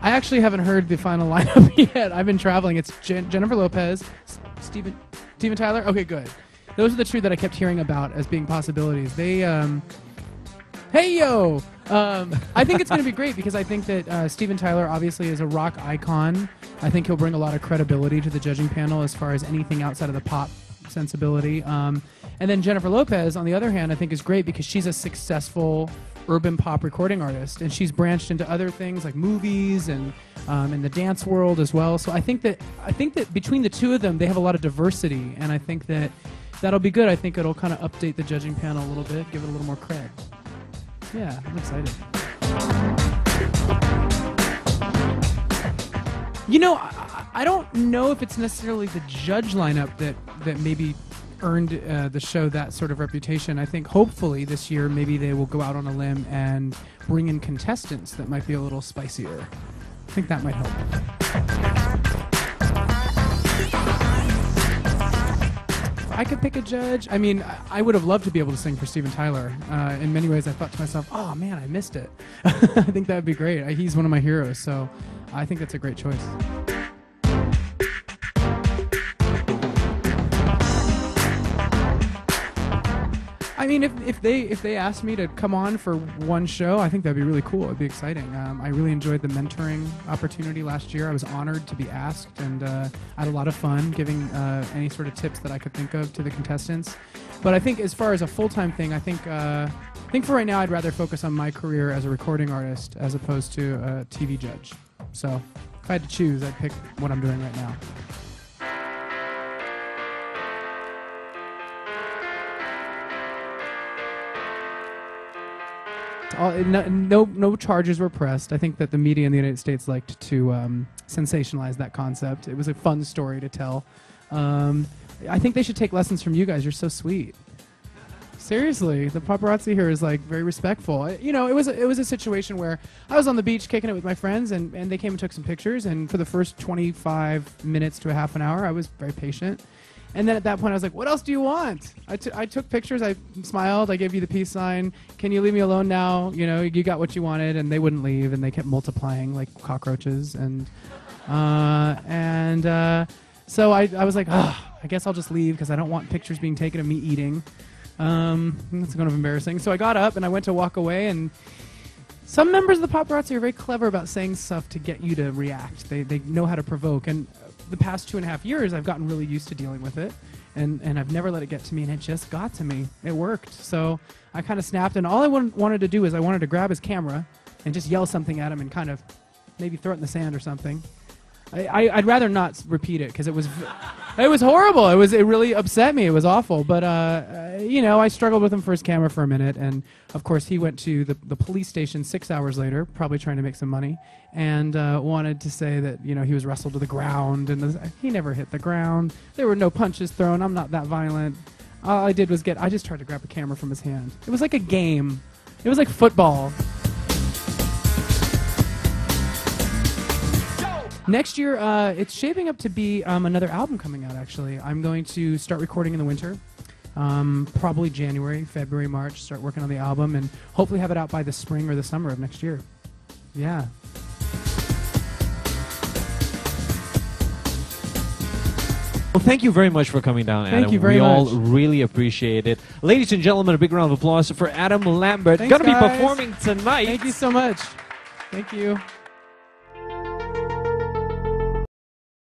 I actually haven't heard the final lineup yet. I've been traveling. It's Jennifer Lopez, Steven Tyler. Okay, good. Those are the two that I kept hearing about as being possibilities. They, hey yo! I think it's going to be great because I think that Steven Tyler obviously is a rock icon. I think he'll bring a lot of credibility to the judging panel as far as anything outside of the pop sensibility. And then Jennifer Lopez, on the other hand, I think is great because she's a successful urban pop recording artist, and she's branched into other things like movies and in the dance world as well. So I think that between the two of them, they have a lot of diversity, and I think that that'll be good. I think it'll kind of update the judging panel a little bit, give it a little more cred. Yeah, I'm excited. You know, I don't know if it's necessarily the judge lineup that maybe earned the show that sort of reputation. I think hopefully this year maybe they will go out on a limb and bring in contestants that might be a little spicier. I think that might help. If I could pick a judge, I mean, I would have loved to be able to sing for Steven Tyler. In many ways, I thought to myself, oh man, I missed it. I think that would be great. He's one of my heroes, so I think that's a great choice. I mean, if they asked me to come on for one show, I think that'd be really cool. It'd be exciting. I really enjoyed the mentoring opportunity last year. I was honored to be asked, and I had a lot of fun giving any sort of tips that I could think of to the contestants. But I think as far as a full-time thing, I think for right now I'd rather focus on my career as a recording artist as opposed to a TV judge. So if I had to choose, I'd pick what I'm doing right now. No charges were pressed. I think that the media in the United States liked to sensationalize that concept. It was a fun story to tell. I think they should take lessons from you guys. You're so sweet. Seriously, the paparazzi here is like very respectful. You know, it was a situation where I was on the beach kicking it with my friends, and they came and took some pictures. And for the first 25 minutes to a half an hour, I was very patient. And then at that point, I was like, what else do you want? I took pictures. I smiled. I gave you the peace sign. Can you leave me alone now? You know, you got what you wanted. And they wouldn't leave, and they kept multiplying like cockroaches. And so I was like, I guess I'll just leave because I don't want pictures being taken of me eating. That's kind of embarrassing. So I got up, and I went to walk away, and some members of the paparazzi are very clever about saying stuff to get you to react. They know how to provoke. And the past 2.5 years, I've gotten really used to dealing with it, and I've never let it get to me, and it just got to me. It worked. So I kind of snapped, and all I wanted to do is I wanted to grab his camera and just yell something at him and kind of maybe throw it in the sand or something. I'd rather not repeat it because it was horrible. It really upset me. It was awful. But you know, I struggled with him for his camera for a minute, and of course he went to the police station 6 hours later, probably trying to make some money, and wanted to say that, you know, he was wrestled to the ground, and he never hit the ground. There were no punches thrown. I'm not that violent. All I did was I just tried to grab a camera from his hand. It was like a game. It was like football. Next year, it's shaping up to be another album coming out, actually. I'm going to start recording in the winter, probably January, February, March, start working on the album, and hopefully have it out by the spring or the summer of next year. Yeah. Well, thank you very much for coming down, Adam. Thank you very much. We all really appreciate it. Ladies and gentlemen, a big round of applause for Adam Lambert. Thanks, Gonna be guys. performing tonight. Thank you so much. Thank you.